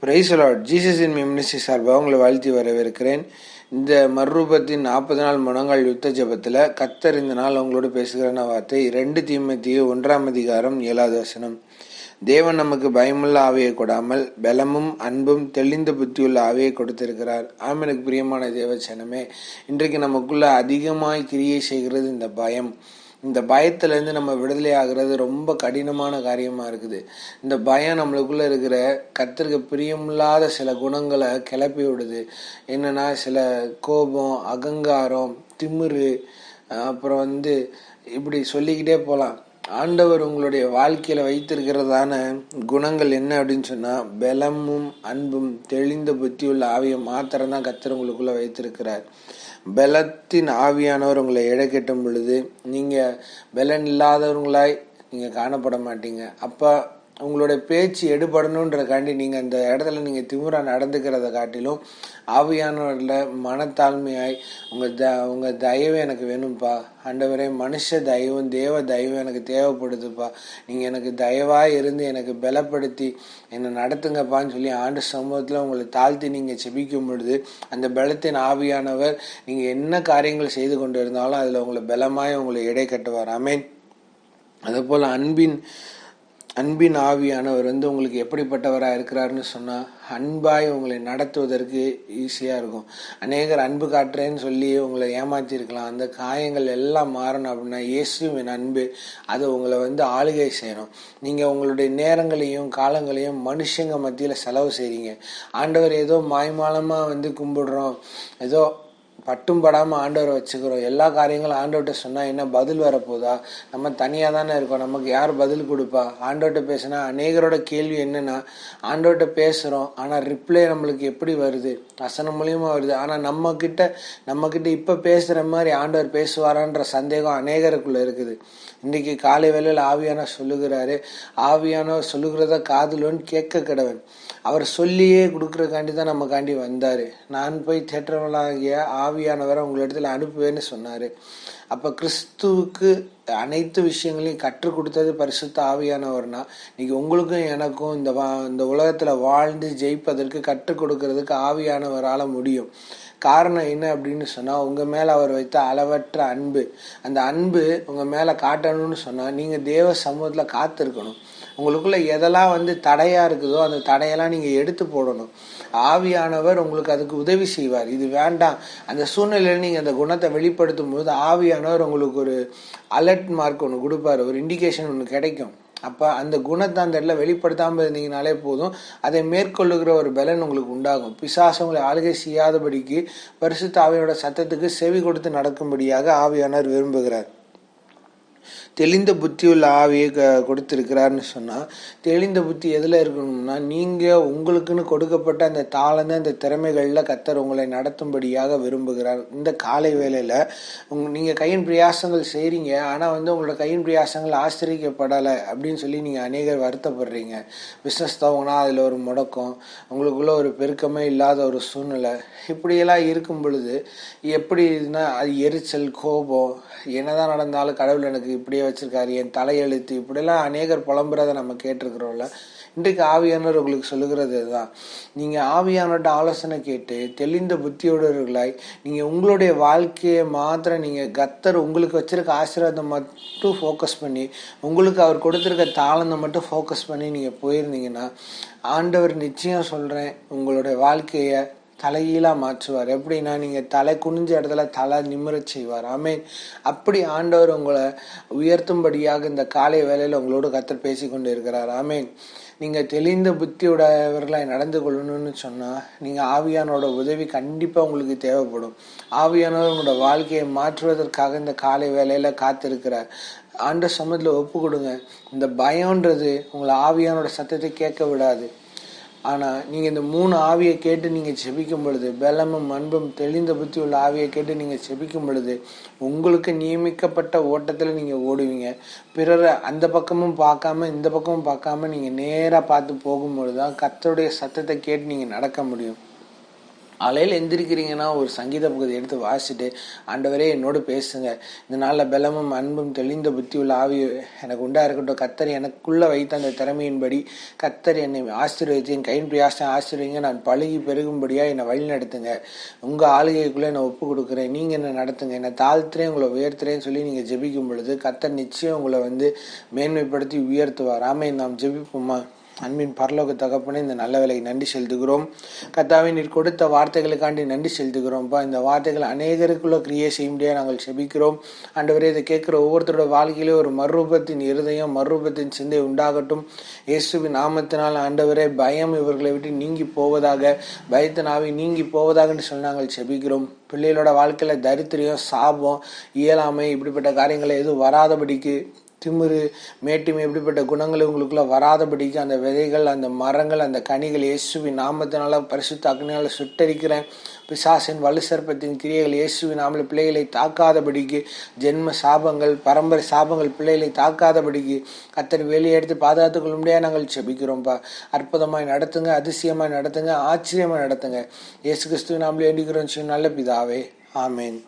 Price lord. Jesus இன் ministry சார்பாக உங்களை வாழ்த்தி வரவேற்கிறேன். இந்த மறுரூபத்தின் 40 நாள் முழங்கால் யுத்த ஜெபத்தில் கர்த்தர் இந்த நாள் உங்களோடு பேசுகிற வார்த்தை 2 தீமோத்தேயு 1:7. தேவன் நமக்கு பயமுள்ள ஆவியை கொடாமல் பலமும் அன்பும் தெளிந்த புத்தியுள்ள ஆவியை கொடுத்திருக்கிறார். ஆமெனுக்கு பிரியமான தேவச்சனமே, இன்றைக்கு நமக்குள்ள அதிகமாய் கிரியை செய்கிறது இந்த பயம். இந்த பயத்திலேருந்து நம்ம விடுதலை ஆகிறது ரொம்ப கடினமான காரியமாக இருக்குது. இந்த பயம் நம்மளுக்குள்ள இருக்கிற கர்த்தருக்கு பிரியமில்லாத சில குணங்களை கிளப்பி விடுது. என்னன்னா, சில கோபம், அகங்காரம், திமிரு, அப்புறம் இப்படி சொல்லிக்கிட்டே போகலாம். ஆண்டவர் உங்களுடைய வாழ்க்கையில வைத்திருக்கிறதான குணங்கள் என்ன அப்படின்னு சொன்னா, பலமும் அன்பும் தெளிந்த புத்தியுள்ள ஆவியை மாத்திரம் தான் கர்த்தர் உங்களுக்குள்ள வைத்திருக்கிறார். பலத்தின் ஆவியானவர் உங்களை இழக்கட்டும் பொழுது நீங்க பலன் இல்லாதவங்களாய் நீங்க காணப்பட மாட்டீங்க. அப்ப உங்களுடைய பேச்சு எடுபடணுன்றக்காண்டி நீங்க அந்த இடத்துல நீங்க திமிரா நடந்துக்கிறத காட்டிலும் ஆவியானவர்ல மனத்தாழ்மையாய் உங்க தயவு எனக்கு வேணும்ப்பா ஆண்டவரே, மனுஷ தயவும் தேவ தயவும் எனக்கு தேவைப்படுதுப்பா, நீங்க எனக்கு தயவாய் இருந்து எனக்கு பலப்படுத்தி என்னை நடத்துங்கப்பான்னு சொல்லி ஆண்டு சமூகத்துல உங்களை தாழ்த்தி நீங்க செபிக்கும் பொழுது அந்த பலத்தின் ஆவியானவர் நீங்க என்ன காரியங்கள் செய்து கொண்டு இருந்தாலும் அதுல உங்களை பலமாய் உங்களை இடை கட்டுவார். ஆமென். அதே போல அன்பின் ஆவியானவர் உங்களுக்கு எப்படிப்பட்டவராக இருக்கிறாருன்னு சொன்னால், அன்பாய் உங்களை நடத்துவதற்கு ஈஸியாக இருக்கும். அநேகர் அன்பு காட்டுறேன்னு சொல்லி உங்களை ஏமாற்றிருக்கலாம். அந்த காயங்கள் எல்லாம் மாறணும் அப்படின்னா இயேசுவின் அன்பு அது உங்களை ஆளுகை செய்யணும். நீங்கள் உங்களுடைய நேரங்களையும் காலங்களையும் மனுஷங்க மத்தியில் செலவு செய்கிறீங்க. ஆண்டவர் ஏதோ மாய்மாலமாக கும்பிடுறோம், ஏதோ பட்டும் படாமல் ஆண்டவரை வச்சுக்கிறோம். எல்லா காரியங்களும் ஆண்டவர்கிட்ட சொன்னால் என்ன பதில் வரப்போதா? நம்ம தனியாக தானே இருக்கோம், நமக்கு யார் பதில் கொடுப்பா? ஆண்டவர்கிட்ட பேசினா அநேகரோட கேள்வி என்னன்னா, ஆண்டவர்கிட்ட பேசுகிறோம் ஆனால் ரிப்ளை நம்மளுக்கு எப்படி வருது? வசனம் மூலியமா வருது, ஆனால் நம்ம கிட்ட இப்போ பேசுகிற மாதிரி ஆண்டவர் பேசுவாரான்ற சந்தேகம் அநேகருக்குள்ள இருக்குது. இன்றைக்கு காலை வேளையில் ஆவியானவர் சொல்லுகிறாரு, ஆவியானவர் சொல்லுகிறத காதுலோன்னு கேட்க கடவன். அவர் சொல்லியே கொடுக்கறக்காண்டி தான் நமக்காண்டி வந்தாரு. நான் போய் தேற்றவளாகிய ஆவியானவரை உங்களிடத்துல அனுப்புவேன்னு சொன்னாரு. அப்ப கிறிஸ்துவுக்கு அனைத்து விஷயங்களையும் கற்றுக் கொடுத்தது பரிசுத்த ஆவியானவர்னா, இன்னைக்கு உங்களுக்கும் எனக்கும் இந்த உலகத்துல வாழ்ந்து ஜெயிப்பதற்கு கற்றுக் கொடுக்கறதுக்கு ஆவியானவரால முடியும். காரணம் என்ன அப்படின்னு சொன்னா, உங்க மேல அவர் வைத்த அளவற்ற அன்பு. அந்த அன்பு உங்க மேல காட்டணும்னு சொன்னா நீங்க தேவ சமூகத்துல காத்திருக்கணும். உங்களுக்குள்ள எதெல்லாம் தடையா இருக்குதோ அந்த தடையெல்லாம் நீங்க எடுத்து போடணும். ஆவியானவர் உங்களுக்கு அதுக்கு உதவி செய்வார். இது வேண்டாம், அந்த சூழ்நிலையில நீங்க அந்த குணத்தை வெளிப்படுத்தும் போது ஆவியானவர் உங்களுக்கு ஒரு அலர்ட் மார்க் ஒன்று கொடுப்பாரு, ஒரு இண்டிகேஷன் ஒன்று கிடைக்கும். அப்ப அந்த குணத்தை அந்த இடத்துல வெளிப்படுத்தாம இருந்தீங்கனாலே போதும், அதை மேற்கொள்ளுகிற ஒரு பலன் உங்களுக்கு உண்டாகும். பிசாசு உங்களை ஆளுகை செய்யாதபடிக்கு பரிசுத்த ஆவியோட சத்தத்துக்கு செவி கொடுத்து நடக்கும்படியாக ஆவியானவர் விரும்புகிறார். தெளிந்த புத்தியுள்ள ஆவியை கொடுத்திருக்கிறாருன்னு சொன்னா, தெளிந்த புத்தி எதுல இருக்கணும்னா, நீங்க உங்களுக்குன்னு கொடுக்கப்பட்ட அந்த தாளந்த அந்த திறமைகள்ல கர்த்தர் உங்களை நடத்தும்படியாக விரும்புகிறார். இந்த காலை வேளையில நீங்க கையின் பிரயாசங்கள் செய்றீங்க, ஆனா உங்களோட கையின் பிரயாசங்கள் ஆசிரியப்படலை அப்படின்னு சொல்லி நீங்க அநேகர் வருத்தப்படுறீங்க. பிசினஸ் தவங்கன்னா அதுல ஒரு முடக்கம், உங்களுக்குள்ள ஒரு பெருக்கமே இல்லாத ஒரு சூழ்நிலை, இப்படியெல்லாம் இருக்கும் பொழுது எப்படின்னா அது எரிச்சல், கோபம், என்னதான் நடந்தாலும் கடவுள் எனக்கு இப்படியே வச்சிருக்காரு, என் தலையெழுத்து, இப்படியெல்லாம் அநேகர் புலம்புறதை நம்ம கேட்டிருக்கிறோம்ல. இன்றைக்கு ஆவியானவர் உங்களுக்கு சொல்லுகிறது தான், நீங்க ஆவியானோட ஆலோசனை கேட்டு தெளிந்த புத்தியோடவர்களாய் நீங்க உங்களுடைய வாழ்க்கையை மாத்திரம் நீங்க கர்த்தர் உங்களுக்கு வச்சிருக்க ஆசீர்வாதம் மட்டும் ஃபோக்கஸ் பண்ணி, உங்களுக்கு அவர் கொடுத்திருக்க தாளந்தை மட்டும் ஃபோக்கஸ் பண்ணி நீங்க போயிருந்தீங்கன்னா, ஆண்டவர் நிச்சயம் சொல்றேன் உங்களுடைய வாழ்க்கைய தலைகீழா மாற்றுவார். எப்படின்னா, நீங்க தலை குனிஞ்ச இடத்துல தலை நிமிர செய்வார். ஆமென். அப்படி ஆண்டவர் உங்களை உயர்த்தும்படியாக இந்த காலை வேளையில உங்களோட கர்த்தர் பேசிக்கொண்டு இருக்கிறார். ஆமென். நீங்க தெளிந்த புத்தியுடையவர்களாய் நடந்து கொள்ளணும்னு சொன்னா, நீங்க ஆவியானோட உதவி கண்டிப்பா உங்களுக்கு தேவைப்படும். ஆவியானவர் உங்களோட வாழ்க்கையை மாற்றுவதற்காக இந்த காலை வேளையில காத்திருக்கிறார். ஆண்டவர் சமூகத்துல ஒப்பு கொடுங்க. இந்த பயம்ன்றது உங்களை ஆவியானோட சத்தத்தை கேட்க விடாது. ஆனா நீங்க இந்த 3 ஆவியை கேட்டு நீங்க செபிக்கும் பொழுது, பலமும் அன்பும் தெளிந்த புத்தி உள்ள ஆவியை கேட்டு நீங்க செபிக்கும் பொழுது, உங்களுக்கு நியமிக்கப்பட்ட ஓட்டத்துல நீங்க ஓடுவீங்க. பிறர் அந்த பக்கமும் பார்க்காம இந்த பக்கமும் பார்க்காம நீங்க நேரா பார்த்து போகும்பொழுதுதான் கர்த்தருடைய சத்தத்தை கேட்டு நீங்க நடக்க முடியும். காலையில் எந்திரிக்கிறீங்கன்னா ஒரு சங்கீத பகுதி எடுத்து வாசிட்டு, ஆண்டவரே என்னோடு பேசுங்க, இந்த நாளில் பலமும் அன்பும் தெளிந்த புத்தி உள்ள ஆவி எனக்கு உண்டா இருக்கட்டும், கத்தர் எனக்குள்ள வைத்த அந்த திறமையின்படி கத்தர் என்னை ஆசீர்வதித்து என் கையின் பிரயாசம் ஆசீர்வதிங்க, நான் பழுகி பெருகும்படியாக என்னை வழி நடத்துங்க, உங்கள் ஆளுகைக்குள்ளே என்னை ஒப்பு கொடுக்குறேன், நீங்கள் என்னை நடத்துங்க, என்னை தாழ்த்துறேன் உங்களை உயர்த்துறேன்னு சொல்லி நீங்கள் ஜெபிக்கும் பொழுது கத்தர் நிச்சயம் உங்களை மேன்மைப்படுத்தி உயர்த்துவார். ஆமென். நாம் ஜெபிப்போமா? அன்பின் பரலோக தகப்பனே, இந்த நல்ல வேலைக்கு நன்றி செலுத்துகிறோம். கர்த்தாவே, நீர் கொடுத்த வார்த்தைகளுக்காண்டி நன்றி செலுத்துகிறோம்ப்பா. இந்த வார்த்தைகள் அநேகருக்குள்ள கிரியை செய்ய முடியாது நாங்கள் செபிக்கிறோம். ஆண்டவரே, இதை கேட்கிற ஒவ்வொருத்தரோட வாழ்க்கையிலே ஒரு மறுரூபத்தின் இருதயம், மறுரூபத்தின் சிந்தை உண்டாகட்டும். இயேசுவின் நாமத்தினால் ஆண்டவரே, பயம் இவர்களை விட்டு நீங்கி போவதாக, பயத்தின் ஆவி நீங்கி போவதாக சொல்லி நாங்கள் செபிக்கிறோம். பிள்ளைகளோட வாழ்க்கையில தரித்திரியம், சாபம், இயலாமை இப்படிப்பட்ட காரியங்களை எதுவும் வராதபடிக்கு, திமிரு, மேட்டுமை இப்படிப்பட்ட குணங்கள் உங்களுக்குள்ள வராதபடிக்கு அந்த விதைகள், அந்த மரங்கள், அந்த கனிகள் இயேசுவின் நாமத்தினால பரிசுத்த அக்னியால சுட்டரிக்கிறேன். பிசாசின் வலுசற்பத்தின் கிரியைகள் இயேசுவின் நாமத்தில் பிள்ளைகளை தாக்காதபடிக்கு, ஜென்ம சாபங்கள், பரம்பரை சாபங்கள் பிள்ளைகளை தாக்காதபடிக்கு கர்த்தர் வெளியே எடுத்து பாதுகாத்துக் கொள்ள முடியாது நாங்கள் செபிக்கிறோம்ப்பா. அற்புதமாய் நடத்துங்க, அதிசயமாய் நடத்துங்க, ஆச்சரியமாய் நடத்துங்க. இயேசு கிறிஸ்துவின் நாமத்தில் வேண்டிக்கிறோம் நல்ல பிதாவே. ஆமேன்.